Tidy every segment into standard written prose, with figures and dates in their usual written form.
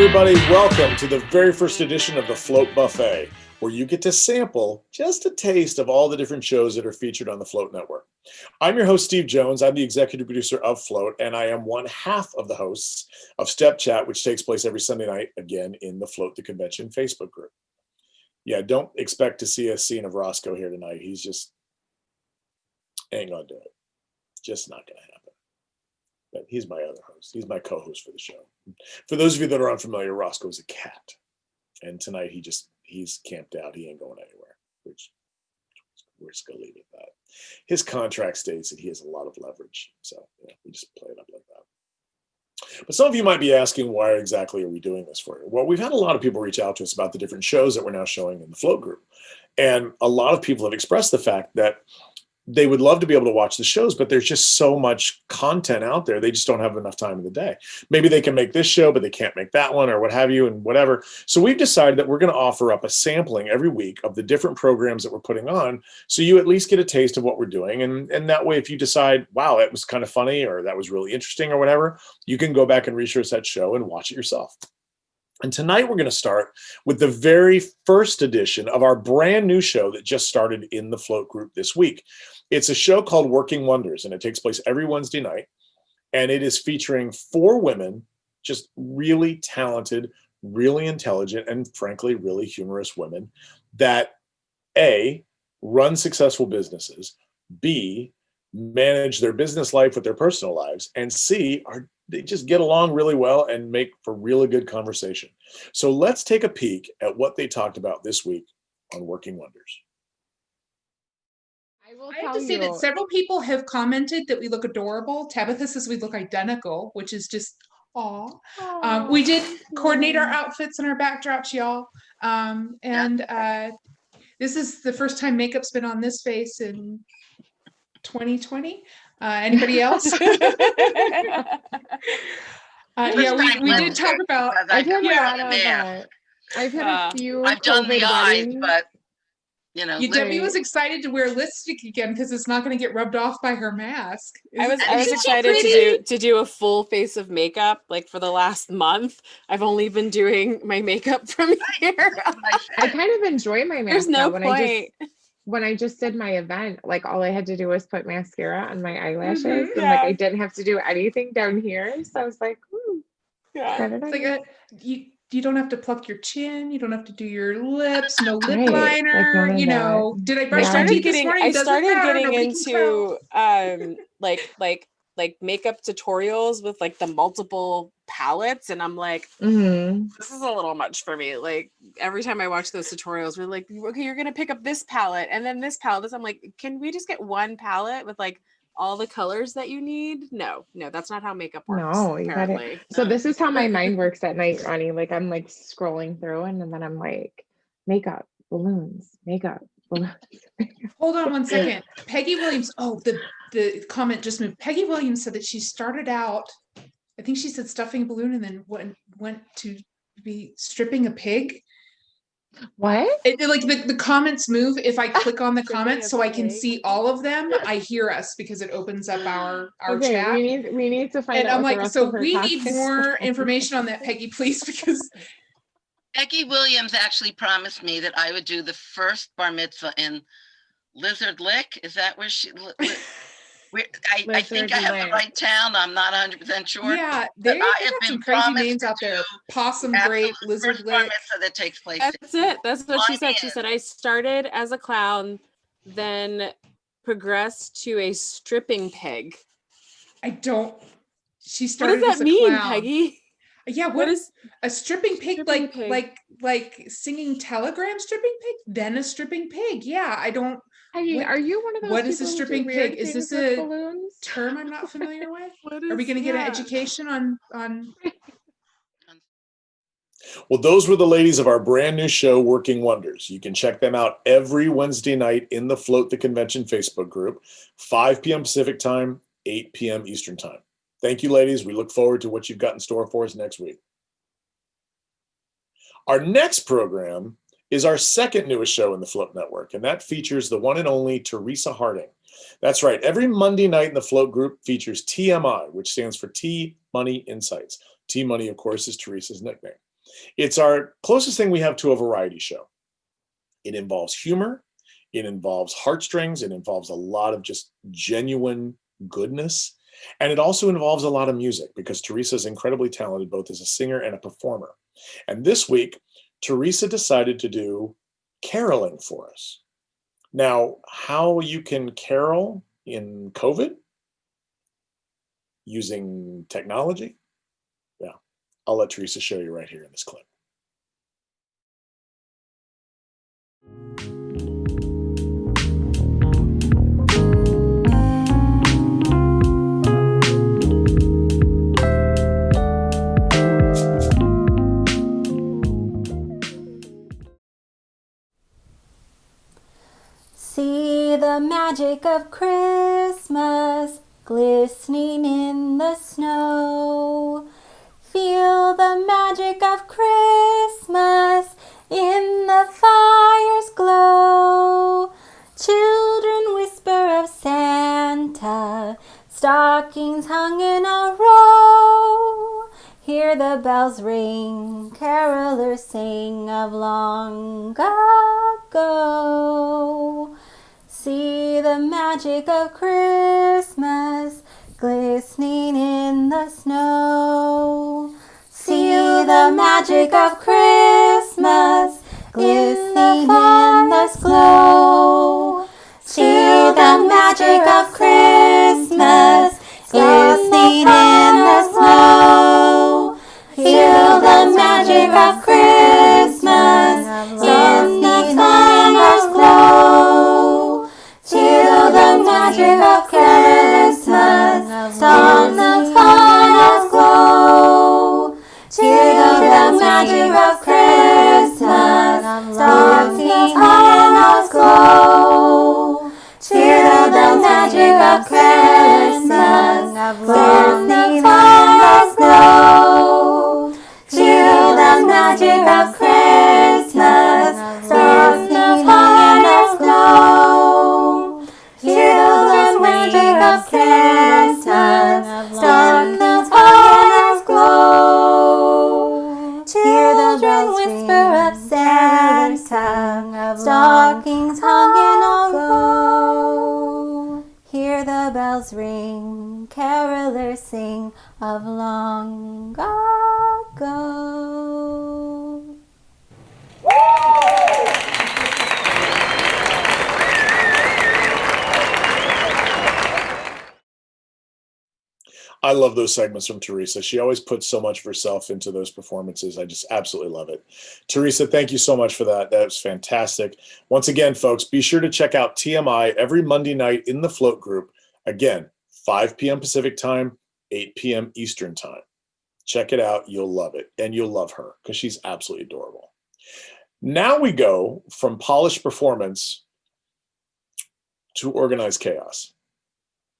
everybody. Welcome to the very first edition of the Float Buffet, where you get to sample just a taste of all the different shows that are featured on the Float Network. I'm your host, Steve Jones. I'm the executive producer of Float, and I am one half of the hosts of Step Chat, which takes place every Sunday night, again, in the Float the Convention Facebook group. Yeah, don't expect to see a scene of Roscoe here tonight. He's just ain't gonna do it. Just not gonna happen. But he's my other host. He's my co-host for the show. For those of you that are unfamiliar, Roscoe's a cat. And tonight he's camped out. He ain't going anywhere, which we're just gonna leave it at that. His contract states that he has a lot of leverage. So yeah, we just play it up like that. But some of you might be asking, why exactly are we doing this for? Well, we've had a lot of people reach out to us about the different shows that we're now showing in the Float group. And a lot of people have expressed the fact that they would love to be able to watch the shows, but there's just so much content out there. They just don't have enough time in the day. Maybe they can make this show, but they can't make that one or what have you and whatever. So we've decided that we're going to offer up a sampling every week of the different programs that we're putting on. So you at least get a taste of what we're doing. And that way, if you decide, wow, that was kind of funny, or that was really interesting or whatever, you can go back and research that show and watch it yourself. And tonight we're going to start with the very first edition of our brand new show that just started in the Float group this week. It's a show called Working Wonders, and it takes place every Wednesday night. And it is featuring 4 women, just really talented, really intelligent, and frankly, really humorous women that A, run successful businesses, B, manage their business life with their personal lives, and C, they just get along really well and make for really good conversation. So let's take a peek at what they talked about this week on Working Wonders. I have to say that several people have commented that we look adorable. Tabitha says we look identical, which is just aw. We did coordinate our outfits and our backdrops, y'all. This is the first time makeup's been on this face in 2020. Anybody else? Yeah, we did talk about. I've had a few. I've done the eyes, but Debbie was excited to wear lipstick again because it's not going to get rubbed off by her mask. I was excited to do a full face of makeup. Like for the last month, I've only been doing my makeup from here. I kind of enjoy my mask. There's no point. When I just did my event, like all I had to do was put mascara on my eyelashes, and like I didn't have to do anything down here. So I was like, ooh, it's like you don't have to pluck your chin, you don't have to do your lips, no lip liner. Did I brush my teeth this morning? I started getting into like makeup tutorials with like the multiple palettes, and I'm like, this is a little much for me. Like every time I watch those tutorials, we're like, okay, you're gonna pick up this palette and then this palette. I'm like, can we just get one palette with like all the colors that you need? No, that's not how makeup works. No, you got it. So this is how my mind works at night, Ronnie. Like I'm like scrolling through and then I'm like, makeup, balloons, makeup, balloons. Hold on one second. Peggy Williams. Oh, the comment just moved. Peggy Williams said that she started out, I think she said stuffing a balloon and then went to be stripping a pig. What? Like the comments move. If I click on the comments so I can see all of them, I hear us because it opens up our chat. We need to find out. And I'm like, so we need more information on that, Peggy, please, because Peggy Williams actually promised me that I would do the first bar mitzvah in Lizard Lick. Is that where she? I think I have the right town. I'm not 100% sure. Yeah, they have some crazy names out there. Possum Grape, Lizard Lick. That takes place. That's it. That's what she said. She said I started as a clown, then progressed to a stripping pig. She started. What does that mean, Peggy? Yeah, what is a stripping pig? Like singing telegram stripping pig, then a stripping pig. Yeah, I don't. Peggy, are you one of those? What is a stripping pig? Is this a term I'm not familiar with? Are we going to get an education on? Well, those were the ladies of our brand new show, Working Wonders. You can check them out every Wednesday night in the Float the Convention Facebook group, 5 p.m. Pacific time, 8 p.m. Eastern time. Thank you, ladies. We look forward to what you've got in store for us next week. Our next program is our second newest show in the Float Network, and that features the one and only Teresa Harding. That's right. Every Monday night in the Float group features TMI, which stands for T Money Insights. T Money, of course, is Teresa's nickname. It's our closest thing we have to a variety show. It involves humor, it involves heartstrings, it involves a lot of just genuine goodness, and it also involves a lot of music because Teresa is incredibly talented both as a singer and a performer. And this week, Teresa decided to do caroling for us. Now, how you can carol in COVID using technology? Yeah, I'll let Teresa show you right here in this clip. See the magic of Christmas glistening in the snow. Feel the magic of Christmas in the fire's glow. Children whisper of Santa, stockings hung in a row. Hear the bells ring, carolers sing of long ago. See the magic of Christmas glistening in the snow. See the magic of Christmas glistening in the snow. See the magic of Christmas glistening in the snow. Feel the magic of Christmas in the fire's glow. Feel the magic of Christmas on the fire's glow. Feel the magic of Christmas on the fire's glow. Feel the magic of Christmas on the fire's glow. Feel the magic of Christmas on the fire's glow. Feel the magic of Christmas on the fire's glow. Children whisper of Santa, stockings hung in a row. Hear the bells ring, carolers sing of long ago. I love those segments from Teresa. She always puts so much of herself into those performances. I just absolutely love it. Teresa, thank you so much for that. That was fantastic. Once again, folks, be sure to check out TMI every Monday night in the Float group. Again, 5 p.m. Pacific time, 8 p.m. Eastern time. Check it out. You'll love it. And you'll love her because she's absolutely adorable. Now we go from polished performance to organized chaos.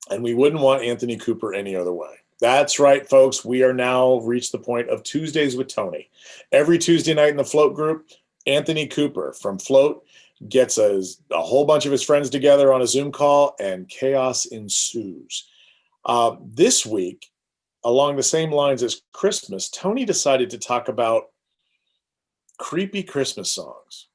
And we wouldn't want Anthony Cooper any other way. That's right, folks. We are now reached the point of Tuesdays with Tony. Every Tuesday night in the Float group, Anthony Cooper from Float gets a whole bunch of his friends together on a Zoom call, and chaos ensues. This week, along the same lines as Christmas, Tony decided to talk about creepy Christmas songs.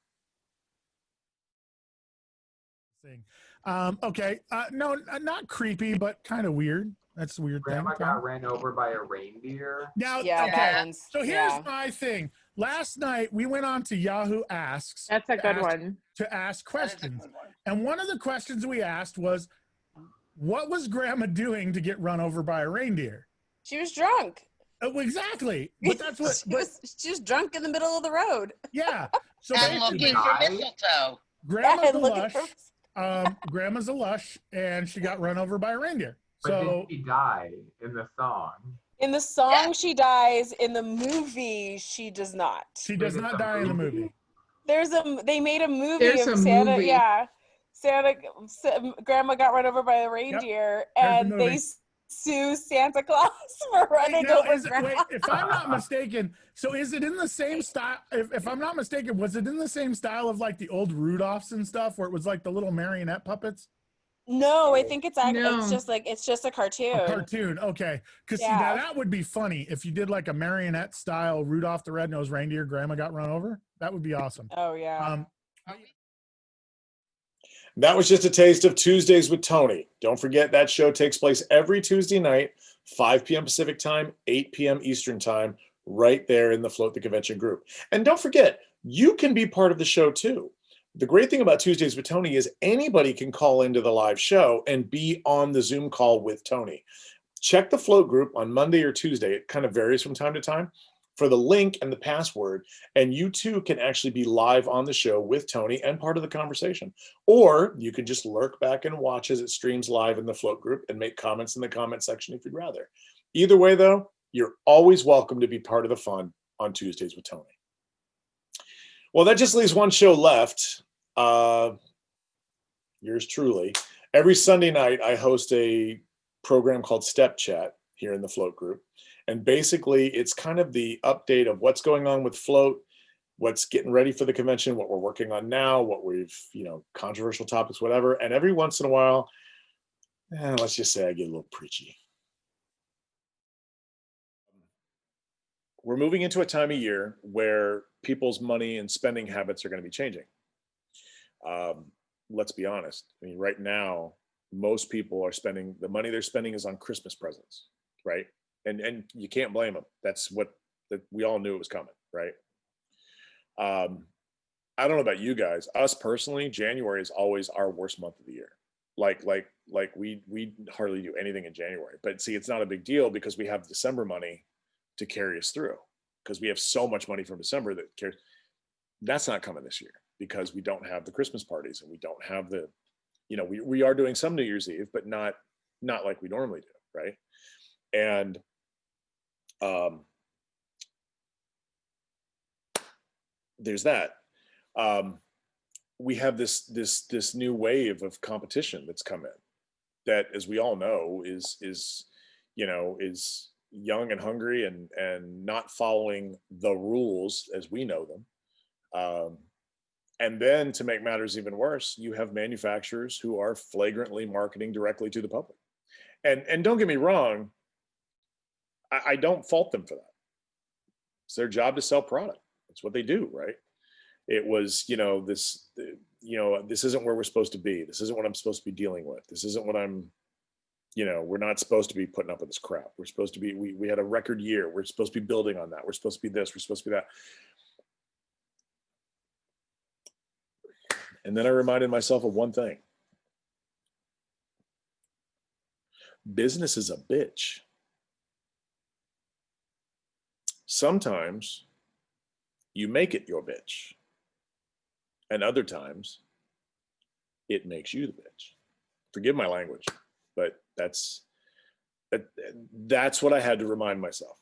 Okay. No, not creepy, but kind of weird. That's a weird Grandma thing. got ran over by a reindeer. Now, Yeah, okay. that one's, So here's my thing. Last night we went on to Yahoo Asks. That's a good one. To ask questions. And one of the questions we asked was, what was Grandma doing to get run over by a reindeer? She was drunk. Exactly. But that's what She was drunk in the middle of the road. Yeah. So And looking for mistletoe. Grandma's Yeah, a lush. Grandma's a lush, and she got run over by a reindeer. But So did she die in the song? In the song, she dies. In the movie, she does not. She does not die in the movie. They made a movie There's of a Santa. movie. Yeah, Grandma got run over by a reindeer, There's the and they movie. sue Santa Claus for running over Grandma. Wait, if I'm not mistaken, so is it in the same style? If I'm not mistaken, was it in the same style of like the old Rudolphs and stuff, where it was like the little marionette puppets? No, I think it's No. it's just a cartoon. A cartoon, okay. Because see, now that would be funny if you did like a marionette style Rudolph the Red-Nosed Reindeer, Grandma got run over. That would be awesome. Oh yeah. That was just a taste of Tuesdays with Tony. Don't forget that show takes place every Tuesday night, 5 p.m. Pacific time, 8 p.m. Eastern time, right there in the Float the Convention group. And don't forget, you can be part of the show too. The great thing about Tuesdays with Tony is anybody can call into the live show and be on the Zoom call with Tony. Check the Float group on Monday or Tuesday. It kind of varies from time to time for the link and the password. And you too can actually be live on the show with Tony and part of the conversation. Or you can just lurk back and watch as it streams live in the Float group and make comments in the comment section if you'd rather. Either way, though, you're always welcome to be part of the fun on Tuesdays with Tony. Well, that just leaves one show left. Yours truly. Every Sunday night, I host a program called Step Chat here in the Float group. And basically, it's kind of the update of what's going on with Float, what's getting ready for the convention, what we're working on now, what we've, controversial topics, whatever. And every once in a while, let's just say I get a little preachy. We're moving into a time of year where people's money and spending habits are going to be changing. Let's be honest. I mean, right now, most people are spending, the money they're spending is on Christmas presents, right? And you can't blame them. That's what we all knew it was coming, right? I don't know about you guys. Us personally, January is always our worst month of the year. Like we hardly do anything in January. But see, it's not a big deal because we have December money to carry us through, because we have so much money from December that carries. That's not coming this year because we don't have the Christmas parties and we don't have the, we are doing some New Year's Eve, but not like we normally do, right? And there's that. We have this new wave of competition that's come in that, as we all know, is young and hungry and not following the rules as we know them. And then to make matters even worse, you have manufacturers who are flagrantly marketing directly to the public. And don't get me wrong, I don't fault them for that. It's their job to sell product. That's what they do, right? It was, this isn't where we're supposed to be. This isn't what I'm supposed to be dealing with. This isn't what I'm, we're not supposed to be putting up with this crap. We're supposed to be, we had a record year. We're supposed to be building on that. We're supposed to be this, we're supposed to be that. And then I reminded myself of one thing. Business is a bitch. Sometimes you make it your bitch. And other times it makes you the bitch. Forgive my language, but that's what I had to remind myself.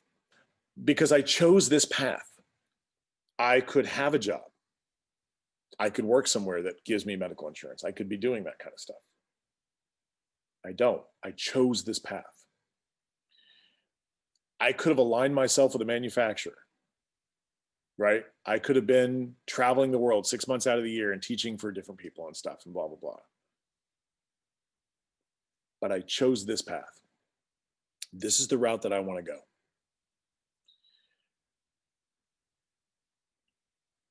Because I chose this path. I could have a job. I could work somewhere that gives me medical insurance. I could be doing that kind of stuff. I don't. I chose this path. I could have aligned myself with a manufacturer, right? I could have been traveling the world 6 months out of the year and teaching for different people and stuff and blah, blah, blah. But I chose this path. This is the route that I want to go.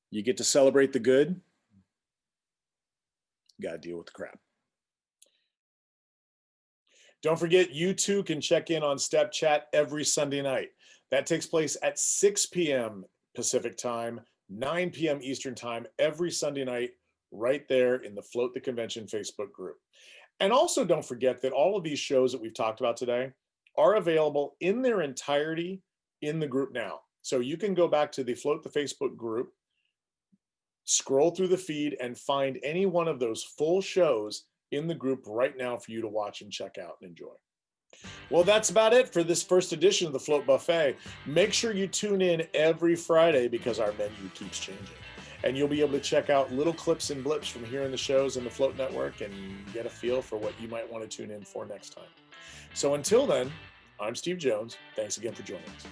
You get to celebrate the good. You got to deal with the crap. Don't forget, you too can check in on Step Chat every Sunday night. That takes place at 6 p.m. Pacific time, 9 p.m. Eastern time, every Sunday night, right there in the Float the Convention Facebook group. And also don't forget that all of these shows that we've talked about today are available in their entirety in the group now. So you can go back to the Float the Facebook group, scroll through the feed and find any one of those full shows in the group right now for you to watch and check out and enjoy. Well, that's about it for this first edition of the Float Buffet. Make sure you tune in every Friday because our menu keeps changing. And you'll be able to check out little clips and blips from hearing the shows in the Float Network and get a feel for what you might want to tune in for next time. So until then, I'm Steve Jones. Thanks again for joining us.